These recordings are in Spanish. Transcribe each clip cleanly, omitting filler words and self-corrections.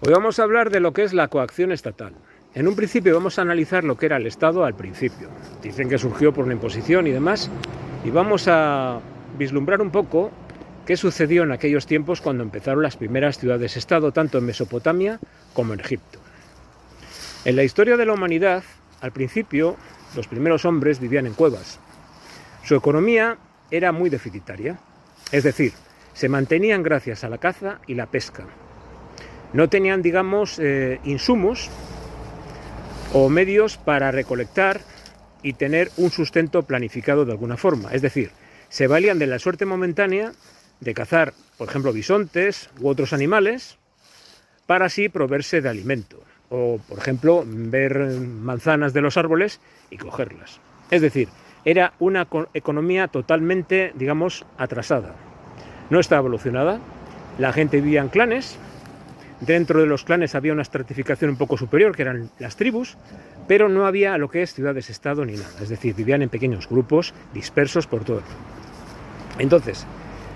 Hoy vamos a hablar de lo que es la coacción estatal. En un principio vamos a analizar lo que era el Estado al principio. Dicen que surgió por una imposición y demás, y vamos a vislumbrar un poco qué sucedió en aquellos tiempos cuando empezaron las primeras ciudades-estado, tanto en Mesopotamia como en Egipto. En la historia de la humanidad, al principio, los primeros hombres vivían en cuevas. Su economía era muy deficitaria, es decir, se mantenían gracias a la caza y la pesca. No tenían, digamos, insumos o medios para recolectar y tener un sustento planificado de alguna forma. Es decir, se valían de la suerte momentánea de cazar, por ejemplo, bisontes u otros animales para así proveerse de alimento. O, por ejemplo, ver manzanas de los árboles y cogerlas. Es decir, era una economía totalmente, digamos, atrasada. No estaba evolucionada. La gente vivía en clanes. Dentro de los clanes había una estratificación un poco superior, que eran las tribus, pero no había lo que es ciudades-estado ni nada. Es decir, vivían en pequeños grupos dispersos por todo el mundo. Entonces,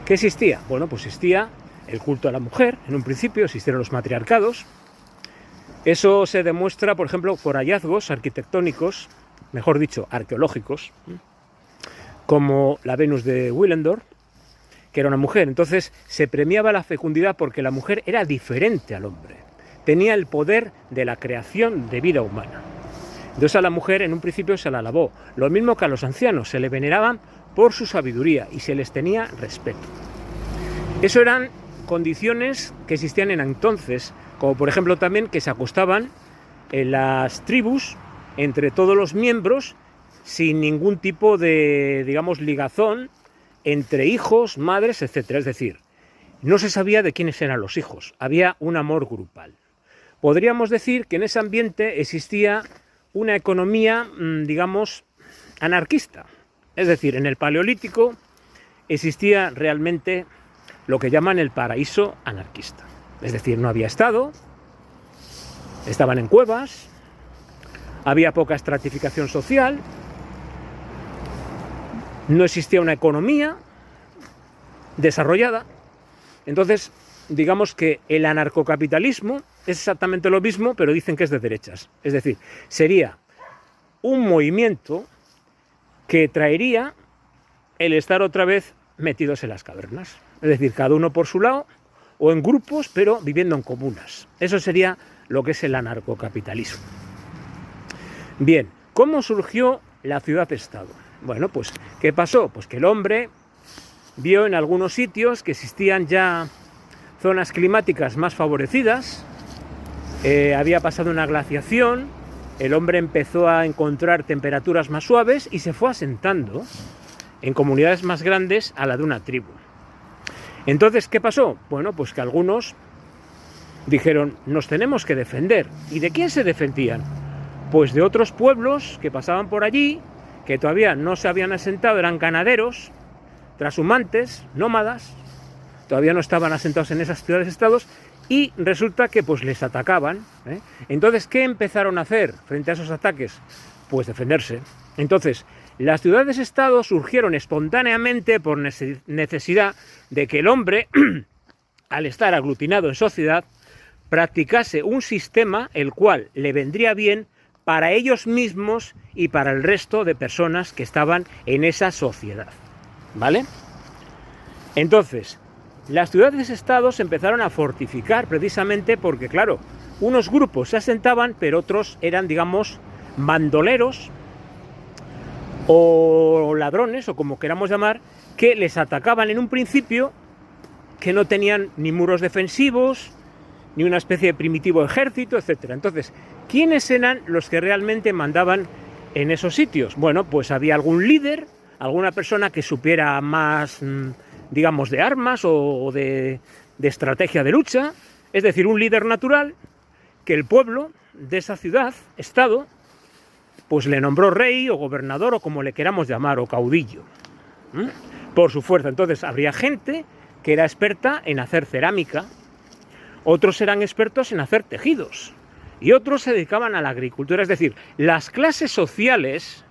¿qué existía? Bueno, pues existía el culto a la mujer. En un principio existieron los matriarcados. Eso se demuestra, por ejemplo, por hallazgos arquitectónicos, mejor dicho, arqueológicos, como la Venus de Willendorf, que era una mujer. Entonces se premiaba la fecundidad porque la mujer era diferente al hombre, tenía el poder de la creación de vida humana. Entonces a la mujer en un principio se la alabó, lo mismo que a los ancianos, se le veneraban por su sabiduría y se les tenía respeto. Eso eran condiciones que existían en entonces, como por ejemplo también que se acostaban en las tribus entre todos los miembros sin ningún tipo de, digamos, ligazón entre hijos, madres, etc. Es decir, no se sabía de quiénes eran los hijos, había un amor grupal. Podríamos decir que en ese ambiente existía una economía, digamos, anarquista. Es decir, en el Paleolítico existía realmente lo que llaman el paraíso anarquista. Es decir, no había Estado, estaban en cuevas, había poca estratificación social, no existía una economía desarrollada. Entonces, digamos que el anarcocapitalismo es exactamente lo mismo, pero dicen que es de derechas. Es decir, sería un movimiento que traería el estar otra vez metidos en las cavernas. Es decir, cada uno por su lado o en grupos, pero viviendo en comunas. Eso sería lo que es el anarcocapitalismo. Bien, ¿cómo surgió la ciudad-estado? Bueno, pues, ¿qué pasó? Pues que el hombre vio en algunos sitios que existían ya zonas climáticas más favorecidas, había pasado una glaciación, el hombre empezó a encontrar temperaturas más suaves y se fue asentando en comunidades más grandes a la de una tribu. Entonces, ¿qué pasó? Bueno, pues que algunos dijeron, nos tenemos que defender. ¿Y de quién se defendían? Pues de otros pueblos que pasaban por allí, que todavía no se habían asentado, eran ganaderos, trashumantes, nómadas, todavía no estaban asentados en esas ciudades-estados, y resulta que pues les atacaban. Entonces, ¿qué empezaron a hacer frente a esos ataques? Pues defenderse. Entonces, las ciudades-estado surgieron espontáneamente por necesidad de que el hombre, al estar aglutinado en sociedad, practicase un sistema el cual le vendría bien para ellos mismos y para el resto de personas que estaban en esa sociedad. ¿Vale? Entonces, las ciudades-estado se empezaron a fortificar precisamente porque, claro, unos grupos se asentaban, pero otros eran, digamos, bandoleros o ladrones, o como queramos llamar, que les atacaban en un principio, que no tenían ni muros defensivos, ni una especie de primitivo ejército, etc. Entonces, ¿quiénes eran los que realmente mandaban en esos sitios? Bueno, pues había algún líder, alguna persona que supiera más, digamos, de armas o de estrategia de lucha, es decir, un líder natural que el pueblo de esa ciudad, estado, pues le nombró rey o gobernador o como le queramos llamar, o caudillo, por su fuerza. Entonces habría gente que era experta en hacer cerámica, otros eran expertos en hacer tejidos y otros se dedicaban a la agricultura. Es decir, las clases sociales,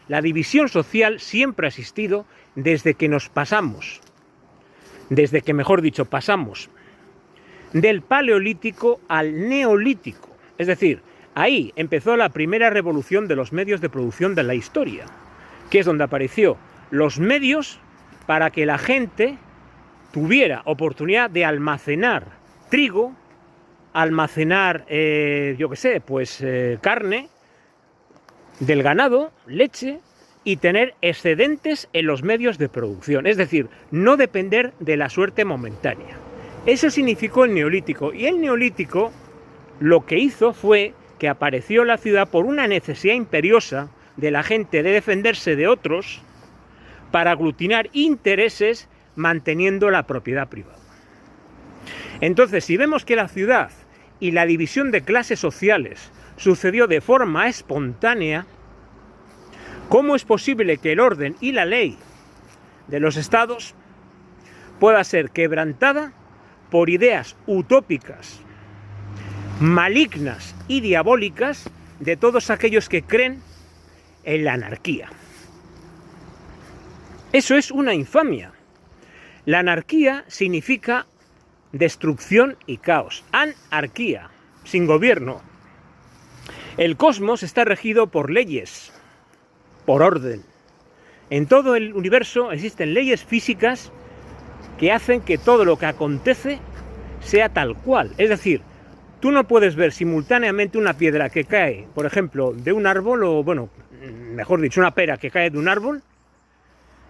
la división social siempre ha existido desde que nos pasamos, desde que, mejor dicho, pasamos del Paleolítico al Neolítico. Es decir, ahí empezó la primera revolución de los medios de producción de la historia, que es donde apareció los medios para que la gente tuviera oportunidad de almacenar trigo, almacenar, carne del ganado, leche, y tener excedentes en los medios de producción. Es decir, no depender de la suerte momentánea. Eso significó el Neolítico. Y el Neolítico lo que hizo fue que apareció la ciudad por una necesidad imperiosa de la gente de defenderse de otros para aglutinar intereses manteniendo la propiedad privada. Entonces, si vemos que la ciudad y la división de clases sociales sucedió de forma espontánea, ¿cómo es posible que el orden y la ley de los estados pueda ser quebrantada por ideas utópicas, malignas y diabólicas de todos aquellos que creen en la anarquía? Eso es una infamia. La anarquía significa destrucción y caos. Anarquía, sin gobierno. El cosmos está regido por leyes, por orden. En todo el universo existen leyes físicas que hacen que todo lo que acontece sea tal cual. Es decir, tú no puedes ver simultáneamente una piedra que cae, por ejemplo, de un árbol, o bueno, mejor dicho, una pera que cae de un árbol,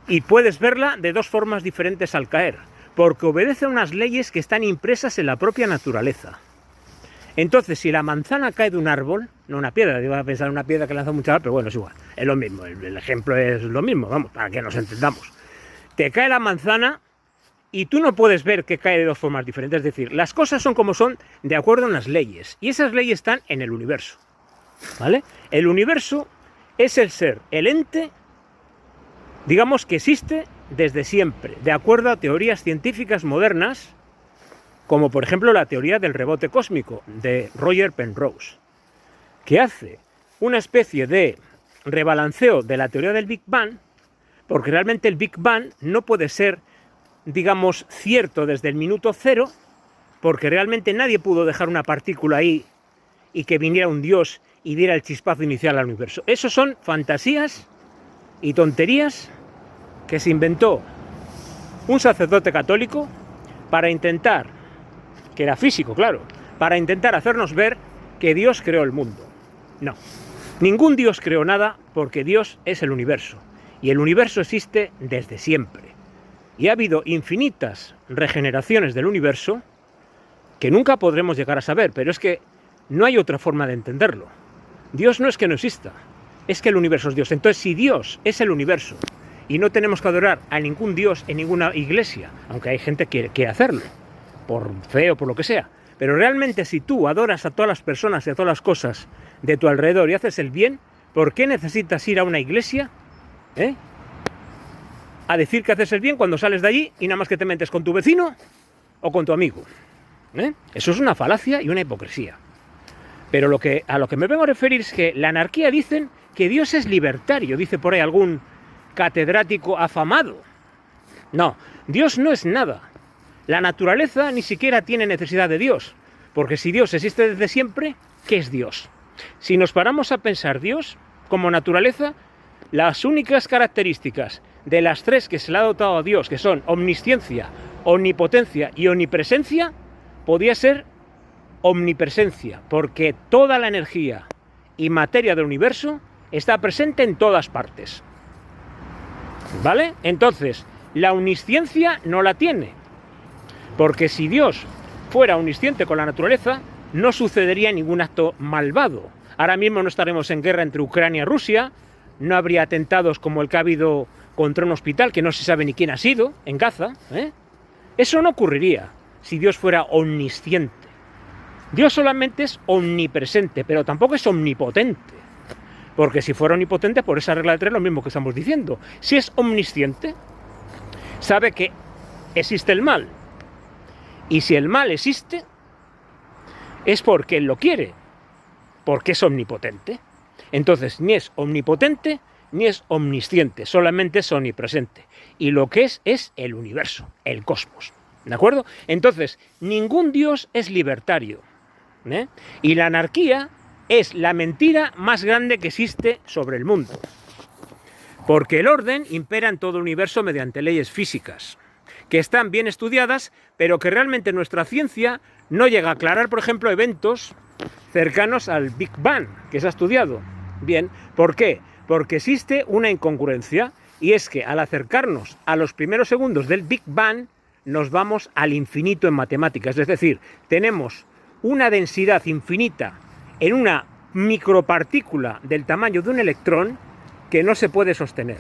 y puedes verla de dos formas diferentes al caer, porque obedece a unas leyes que están impresas en la propia naturaleza. Entonces, si la manzana cae de un árbol, no una piedra, iba a pensar en una piedra que lanza mucha árbol, pero bueno, es igual, es lo mismo, el ejemplo es lo mismo, vamos, para que nos entendamos. Te cae la manzana y tú no puedes ver que cae de dos formas diferentes, es decir, las cosas son como son de acuerdo a unas leyes, y esas leyes están en el universo, ¿vale? El universo es el ser, el ente, digamos que existe desde siempre, de acuerdo a teorías científicas modernas, como por ejemplo la teoría del rebote cósmico de Roger Penrose, que hace una especie de rebalanceo de la teoría del Big Bang, porque realmente el Big Bang no puede ser, digamos, cierto desde el minuto cero, porque realmente nadie pudo dejar una partícula ahí y que viniera un dios y diera el chispazo inicial al universo. Eso son fantasías y tonterías que se inventó un sacerdote católico para intentar, que era físico, claro, para intentar hacernos ver que Dios creó el mundo. No, ningún Dios creó nada, porque Dios es el universo, y el universo existe desde siempre. Y ha habido infinitas regeneraciones del universo que nunca podremos llegar a saber, pero es que no hay otra forma de entenderlo. Dios no es que no exista, es que el universo es Dios. Entonces, si Dios es el universo y no tenemos que adorar a ningún Dios en ninguna iglesia, aunque hay gente que quiere hacerlo, por fe o por lo que sea, pero realmente si tú adoras a todas las personas y a todas las cosas de tu alrededor y haces el bien, ¿por qué necesitas ir a una iglesia a decir que haces el bien cuando sales de allí y nada más que te metes con tu vecino o con tu amigo? Eso es una falacia y una hipocresía. Pero a lo que me vengo a referir es que la anarquía dicen que Dios es libertario, dice por ahí algún catedrático afamado. No, Dios no es nada. La naturaleza ni siquiera tiene necesidad de Dios, porque si Dios existe desde siempre, ¿qué es Dios? Si nos paramos a pensar Dios como naturaleza, las únicas características de las tres que se le ha dotado a Dios, que son omnisciencia, omnipotencia y omnipresencia, podía ser omnipresencia, porque toda la energía y materia del universo está presente en todas partes. ¿Vale? Entonces, la omnisciencia no la tiene, porque si Dios fuera omnisciente con la naturaleza, no sucedería ningún acto malvado. Ahora mismo no estaremos en guerra entre Ucrania y Rusia, no habría atentados como el que ha habido contra un hospital que no se sabe ni quién ha sido, en Gaza. Eso no ocurriría si Dios fuera omnisciente. Dios solamente es omnipresente, pero tampoco es omnipotente. Porque si fuera omnipotente, por esa regla de tres, lo mismo que estamos diciendo. Si es omnisciente, sabe que existe el mal. Y si el mal existe, es porque él lo quiere, porque es omnipotente. Entonces, ni es omnipotente, ni es omnisciente, solamente es omnipresente. Y lo que es el universo, el cosmos. ¿De acuerdo? Entonces, ningún Dios es libertario, ¿eh? Y la anarquía es la mentira más grande que existe sobre el mundo. Porque el orden impera en todo el universo mediante leyes físicas, que están bien estudiadas, pero que realmente nuestra ciencia no llega a aclarar, por ejemplo, eventos cercanos al Big Bang, que se ha estudiado. Bien, ¿por qué? Porque existe una incongruencia, y es que al acercarnos a los primeros segundos del Big Bang, nos vamos al infinito en matemáticas. Es decir, tenemos una densidad infinita en una micropartícula del tamaño de un electrón que no se puede sostener.